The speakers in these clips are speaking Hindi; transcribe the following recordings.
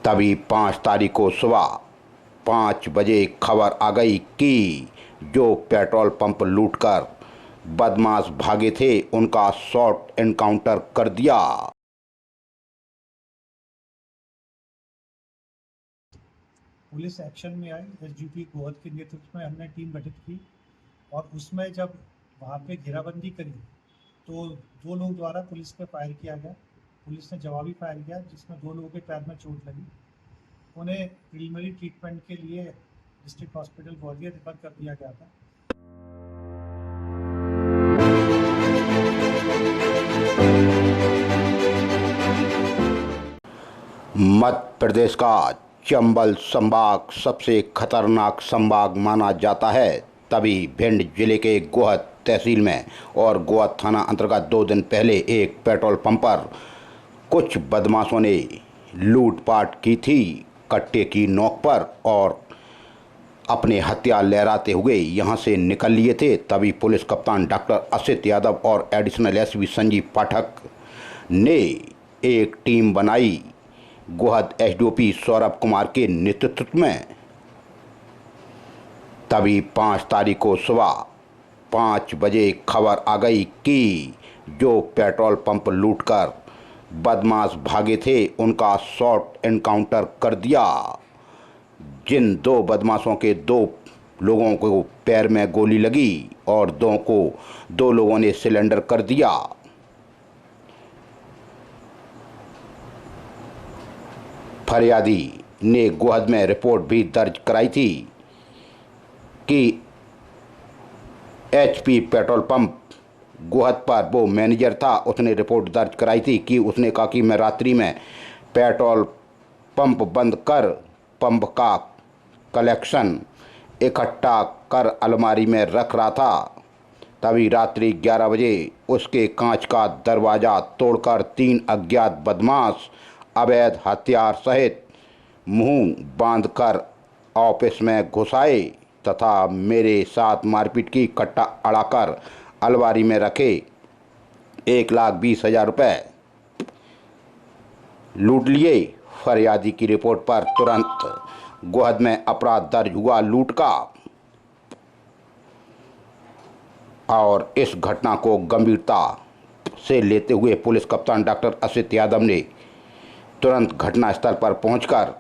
तभी 5 तारीख को सुबह 5 बजे खबर आ गई कि जो पेट्रोल पंप लूटकर बदमाश भागे थे उनका शॉर्ट एनकाउंटर कर दिया। पुलिस एक्शन में आई। एसडीपी गोहद के नेतृत्व में हमने टीम गठित की और उसमें जब वहाँ पे घेराबंदी करी तो 2 लोग द्वारा पुलिस पे फायर किया गया। पुलिस ने जवाबी फायर किया जिसमें 2 लोगों के पैर में चोट लगी। उन्हें प्रिलिमिनरी ट्रीटमेंट के लिए डिस्ट्रिक्ट हॉस्पिटल ग्वालियर रेफर कर दिया गया था। मध्य प्रदेश का चंबल संभाग सबसे खतरनाक संभाग माना जाता है। तभी भिंड जिले के गोहद तहसील में और गोहद थाना अंतर्गत 2 दिन पहले एक पेट्रोल पंप पर कुछ बदमाशों ने लूटपाट की थी कट्टे की नोक पर और अपने हथियार लहराते हुए यहां से निकल लिए थे। तभी पुलिस कप्तान डॉक्टर असित यादव और एडिशनल एसपी संजीव पाठक ने एक टीम बनाई गोहद एसडीओपी सौरभ कुमार के नेतृत्व में। तभी 5 तारीख को सुबह 5 बजे खबर आ गई कि जो पेट्रोल पंप लूटकर बदमाश भागे थे उनका शॉर्ट एनकाउंटर कर दिया। जिन 2 बदमाशों के 2 लोगों को पैर में गोली लगी और 2 लोगों ने सिलेंडर कर दिया। फरियादी ने गोहद में रिपोर्ट भी दर्ज कराई थी कि एचपी पेट्रोल पंप गोहद पर वो मैनेजर था। उसने रिपोर्ट दर्ज कराई थी कि उसने कहा कि मैं रात्रि में पेट्रोल पंप बंद कर पंप का कलेक्शन इकट्ठा कर अलमारी में रख रहा था। तभी रात्रि 11 बजे उसके कांच का दरवाज़ा तोड़कर 3 अज्ञात बदमाश अवैध हथियार सहित मुंह बांधकर ऑफिस में घुस आए तथा मेरे साथ मारपीट की। कट्टा अड़ाकर अलमारी में रखे 1,20,000 रुपये लूट लिए। फरियादी की रिपोर्ट पर तुरंत गोहद में अपराध दर्ज हुआ लूट का और इस घटना को गंभीरता से लेते हुए पुलिस कप्तान डॉक्टर असित यादव ने तुरंत घटनास्थल पर पहुंचकर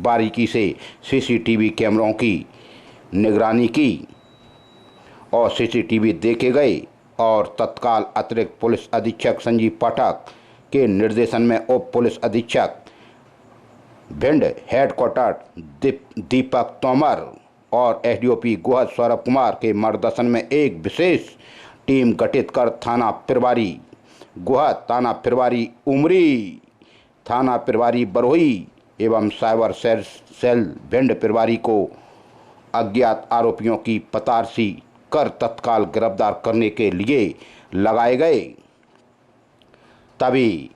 बारीकी से सीसीटीवी कैमरों की निगरानी की और सीसीटीवी देखे गए और तत्काल अतिरिक्त पुलिस अधीक्षक संजीव पाठक के निर्देशन में उप पुलिस अधीक्षक भिंड हेडक्वार्टर दीपक तोमर और एसडीओपी गोहद सौरभ कुमार के मार्गदर्शन में एक विशेष टीम गठित कर थाना प्रभारी गोहद, थाना प्रभारी उमरी, थाना प्रभारी बरोही एवं साइबर सेल भिंड प्रभारी को अज्ञात आरोपियों की पतारसी कर तत्काल गिरफ्तार करने के लिए लगाए गए। तभी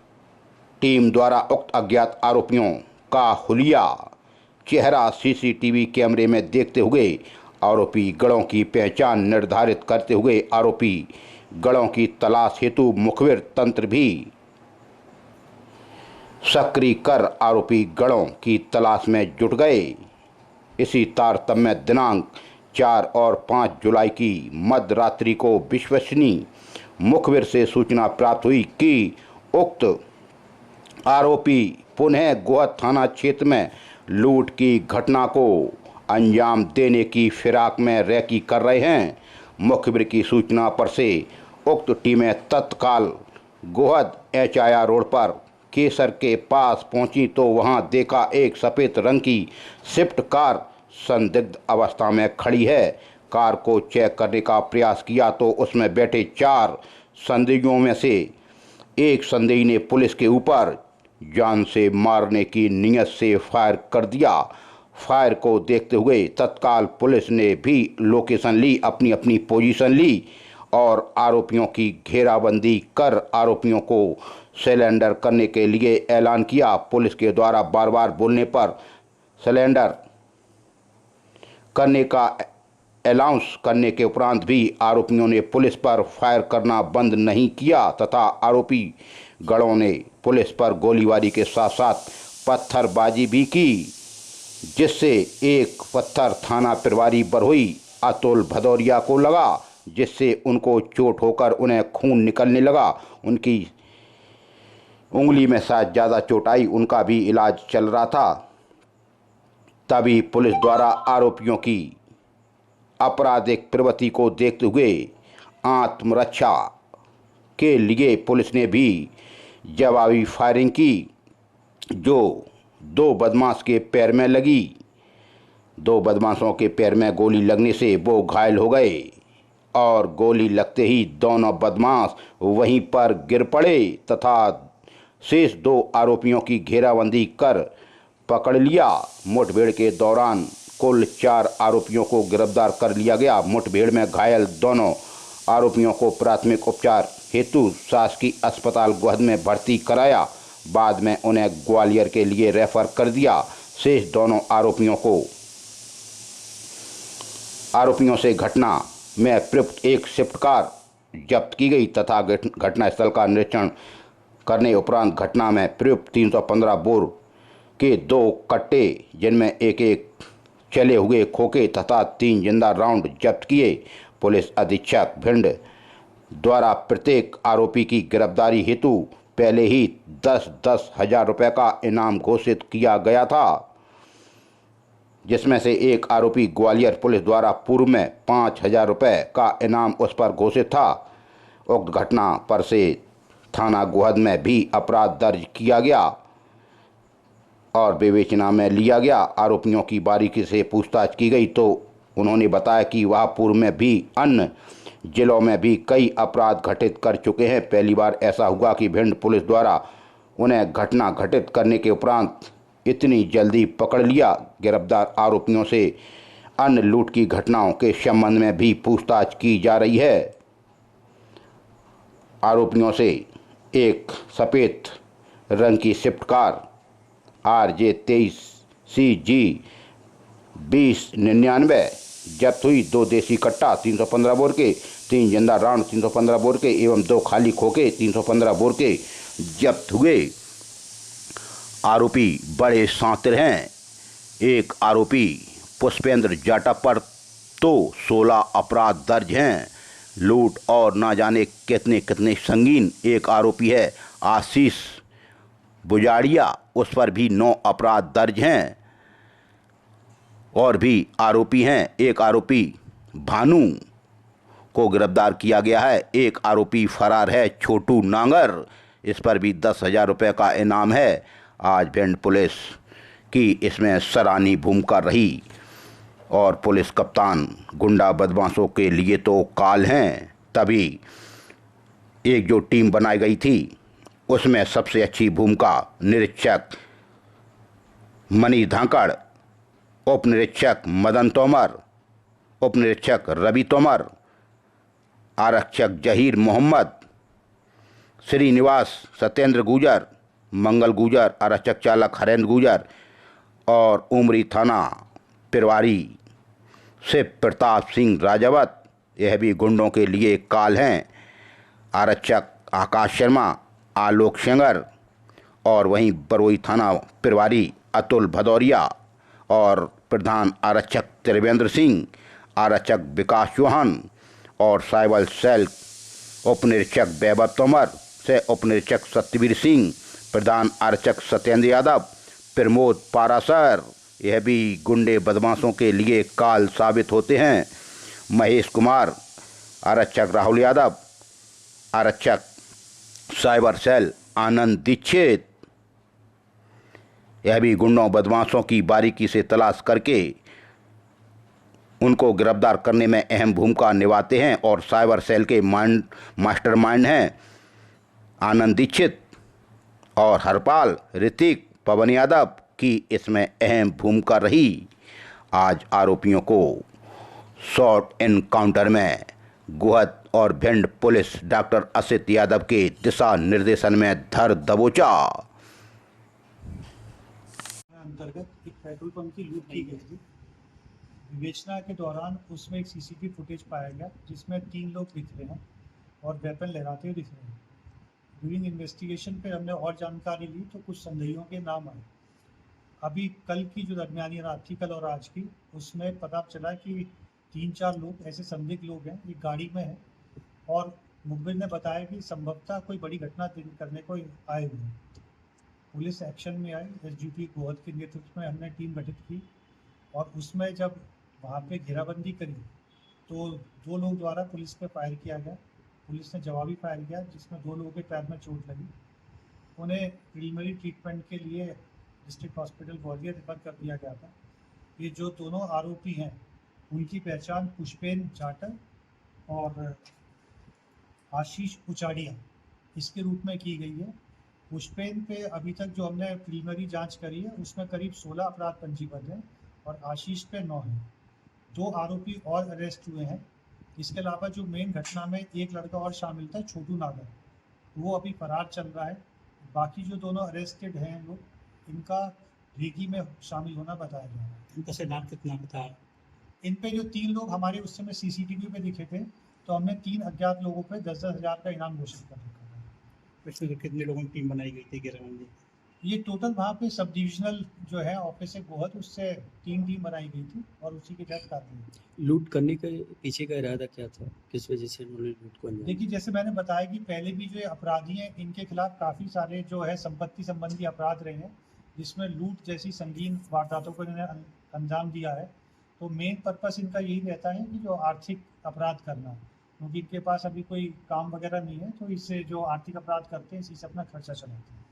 टीम द्वारा उक्त अज्ञात आरोपियों का हुलिया चेहरा सीसीटीवी कैमरे में देखते हुए आरोपी गढ़ों की पहचान निर्धारित करते हुए आरोपी गढ़ों की तलाश हेतु मुखबिर तंत्र भी सक्रिय कर आरोपी गढ़ों की तलाश में जुट गए। इसी तारतम्य दिनांक 4 और 5 जुलाई की मध्य रात्रि को विश्वसनीय मुखबिर से सूचना प्राप्त हुई कि उक्त आरोपी पुनः गोहद थाना क्षेत्र में लूट की घटना को अंजाम देने की फिराक में रैकी कर रहे हैं। मुखबिर की सूचना पर से उक्त टीमें तत्काल गोहद HIR रोड पर केसर के पास पहुंची तो वहां देखा एक सफ़ेद रंग की स्विफ्ट कार संदिग्ध अवस्था में खड़ी है। कार को चेक करने का प्रयास किया तो उसमें बैठे 4 संदिग्धों में से एक संदेही ने पुलिस के ऊपर जान से मारने की नीयत से फायर कर दिया। फायर को देखते हुए तत्काल पुलिस ने भी लोकेशन ली, अपनी अपनी पोजीशन ली और आरोपियों की घेराबंदी कर आरोपियों को सरेंडर करने के लिए ऐलान किया। पुलिस के द्वारा बार बार बोलने पर सरेंडर करने का अनाउंस करने के उपरांत भी आरोपियों ने पुलिस पर फायर करना बंद नहीं किया तथा आरोपी गढ़ों ने पुलिस पर गोलीबारी के साथ साथ पत्थरबाजी भी की, जिससे एक पत्थर थाना प्रभारी बरहुई अतुल भदौरिया को लगा, जिससे उनको चोट होकर उन्हें खून निकलने लगा। उनकी उंगली में शायद ज़्यादा चोट आई, उनका भी इलाज चल रहा था। तभी पुलिस द्वारा आरोपियों की आपराधिक प्रवृत्ति को देखते हुए आत्मरक्षा के लिए पुलिस ने भी जवाबी फायरिंग की, जो दो बदमाश के पैर में लगी। दो बदमाशों के पैर में गोली लगने से वो घायल हो गए और गोली लगते ही दोनों बदमाश वहीं पर गिर पड़े तथा शेष दो आरोपियों की घेराबंदी कर पकड़ लिया। मुठभेड़ के दौरान कुल 4 आरोपियों को गिरफ्तार कर लिया गया। मुठभेड़ में घायल दोनों आरोपियों को प्राथमिक उपचार हेतु शासकीय अस्पताल गोहद में भर्ती कराया। बाद में उन्हें ग्वालियर के लिए रेफर कर दिया। शेष दोनों आरोपियों से घटना में प्रयुक्त एक स्विफ्ट कार जब्त की गई तथा घटनास्थल का निरीक्षण करने उपरांत घटना में प्रयुक्त 315 बोर के 2 कट्टे, जिनमें एक चले हुए खोखे तथा 3 जिंदा राउंड जब्त किए। पुलिस अधीक्षक भिंड द्वारा प्रत्येक आरोपी की गिरफ्तारी हेतु पहले ही 10-10 हजार रुपये का इनाम घोषित किया गया था, जिसमें से एक आरोपी ग्वालियर पुलिस द्वारा पूर्व में 5,000 रुपये का इनाम उस पर घोषित था। उक्त घटना पर से थाना गोहद में भी अपराध दर्ज किया गया और विवेचना में लिया गया। आरोपियों की बारीकी से पूछताछ की गई तो उन्होंने बताया कि वह पूर्व में भी अन्य जिलों में भी कई अपराध घटित कर चुके हैं। पहली बार ऐसा हुआ कि भिंड पुलिस द्वारा उन्हें घटना घटित करने के उपरांत इतनी जल्दी पकड़ लिया। गिरफ्तार आरोपियों से अन्य लूट की घटनाओं के संबंध में भी पूछताछ की जा रही है। आरोपियों से एक सफ़ेद रंग की स्विफ्ट कार RJ 23 CG 2099 जब्त हुई। 2 देसी कट्टा 315 बोर के, 3 जिंदा राउंड 315 बोर के एवं 2 खाली खोखे 315 बोर के जब्त हुए। आरोपी बड़े शातिर हैं। एक आरोपी पुष्पेंद्र जाटव पर तो 16 अपराध दर्ज हैं, लूट और ना जाने कितने कितने संगीन। एक आरोपी है आशीष बुजाड़िया, उस पर भी 9 अपराध दर्ज हैं। और भी आरोपी हैं। एक आरोपी भानु को गिरफ्तार किया गया है। एक आरोपी फरार है छोटू नांगर, इस पर भी 10,000 रुपये का इनाम है। आज भिंड पुलिस की इसमें सराहनीय भूमिका रही और पुलिस कप्तान गुंडा बदमाशों के लिए तो काल हैं। तभी एक जो टीम बनाई गई थी उसमें सबसे अच्छी भूमिका निरीक्षक मनीष धाकड़, उप निरीक्षक मदन तोमर, उप निरीक्षक रवि तोमर, आरक्षक जहीर मोहम्मद, श्रीनिवास सत्येंद्र गुजर, मंगल गुजर, आरक्षक चालक हरेंद्र गुजर और उमरी थाना प्रभारी से प्रताप सिंह राजावत, यह भी गुंडों के लिए काल हैं। आरक्षक आकाश शर्मा, आलोक सेंगर और वहीं बरौई थाना प्रभारी अतुल भदौरिया और प्रधान आरक्षक त्रिवेंद्र सिंह, आरक्षक विकास चौहान और साइबर सेल उप निरीक्षक वैभव तोमर से उप निरीक्षक सत्यवीर सिंह, प्रधान आरक्षक सत्येंद्र यादव, प्रमोद पारासर, यह भी गुंडे बदमाशों के लिए काल साबित होते हैं। महेश कुमार, आरक्षक राहुल यादव, आरक्षक साइबर सेल आनंद दीक्षित, यह भी गुंडों बदमाशों की बारीकी से तलाश करके उनको गिरफ्तार करने में अहम भूमिका निभाते हैं और साइबर सेल के मास्टरमाइंड हैं आनंद दीक्षित और हरपाल, ऋतिक, पवन यादव की इसमें अहम भूमिका रही। आज आरोपियों को शॉर्ट एनकाउंटर में गोहद और भिंड पुलिस डॉक्टर असित यादव के दिशा निर्देशन में धर दबोचा। अंतर्गत एक पेट्रोल पंप की लूट की गई थी। विवेचना के दौरान उसमें एक CCTV फुटेज पाया गया जिसमें 3 लोग दिख रहे हैं और वेपन लहराते हुए दिख रहे हैं। ड्यूरिंग इन्वेस्टिगेशन पे हमने और जानकारी ली तो कुछ संदेहियों के नाम आए अभी कल की जो दरमियानी रात थी, कल और आज की, उसमें पता चला कि 3-4 लोग ऐसे संदिग्ध लोग हैं, एक गाड़ी में हैं और मुखबिर ने बताया कि संभवतः कोई बड़ी घटना करने को आए हुए हैं। पुलिस एक्शन में आई, एसडीपी गोहद के नेतृत्व में हमने टीम गठित की और उसमें जब वहाँ पे घेराबंदी करी तो 2 लोग द्वारा पुलिस पे फायर किया गया। पुलिस ने जवाबी फायर किया जिसमें 2 लोगों के पैर में चोट लगी। उन्हें प्रिलिमिनरी ट्रीटमेंट के लिए डिस्ट्रिक्ट हॉस्पिटल ग्वालियर रेफर कर दिया गया था। ये जो दोनों आरोपी हैं उनकी पहचान पुष्पेन जाटव और आशीष उचाड़िया इसके रूप में की गई है। पुष्पेन पे अभी तक जो हमने प्रिलिमिनरी जांच करी है उसमें करीब 16 अपराध पंजीबद्ध हैं और आशीष पे 9 हैं। 2 आरोपी और अरेस्ट हुए हैं। इसके अलावा जो मेन घटना में एक लड़का और शामिल था, छोटू नागर, वो अभी फरार चल रहा है। बाकी जो दोनों अरेस्टेड हैं लोग, इनका रेकी में शामिल होना बताया जा रहा है। इनका से नाम कितना पता है? इन पे जो 3 लोग हमारे उस समय सीसीटीवी पे दिखे थे, तो हमने 3 अज्ञात लोगों पे 10-10 हज़ार का इनाम घोषित कर रखा था। इसमें कितने लोगों की टीम बनाई गई थी घेराबंदी? ये टोटल वहाँ पे सब डिविजनल जो है ऑफिस है गोहद, उससे 3 टीम बनाई गई थी और उसी के तहत कार्रवाई। लूट करने के पीछे का इरादा क्या था? किस वजह से उन्होंने लूट को अंजाम देखिए, जैसे मैंने बताया कि पहले भी जो अपराधी हैं इनके खिलाफ काफ़ी सारे जो है संपत्ति संबंधी अपराध रहे हैं, जिसमें लूट जैसी संगीन वारदातों को इन्होंने अंजाम दिया है। तो मेन पर्पस इनका यही रहता है कि जो आर्थिक अपराध करना, क्योंकि इनके पास अभी कोई काम वगैरह नहीं है, तो इससे जो आर्थिक अपराध करते हैं इसी से अपना खर्चा चलाते हैं।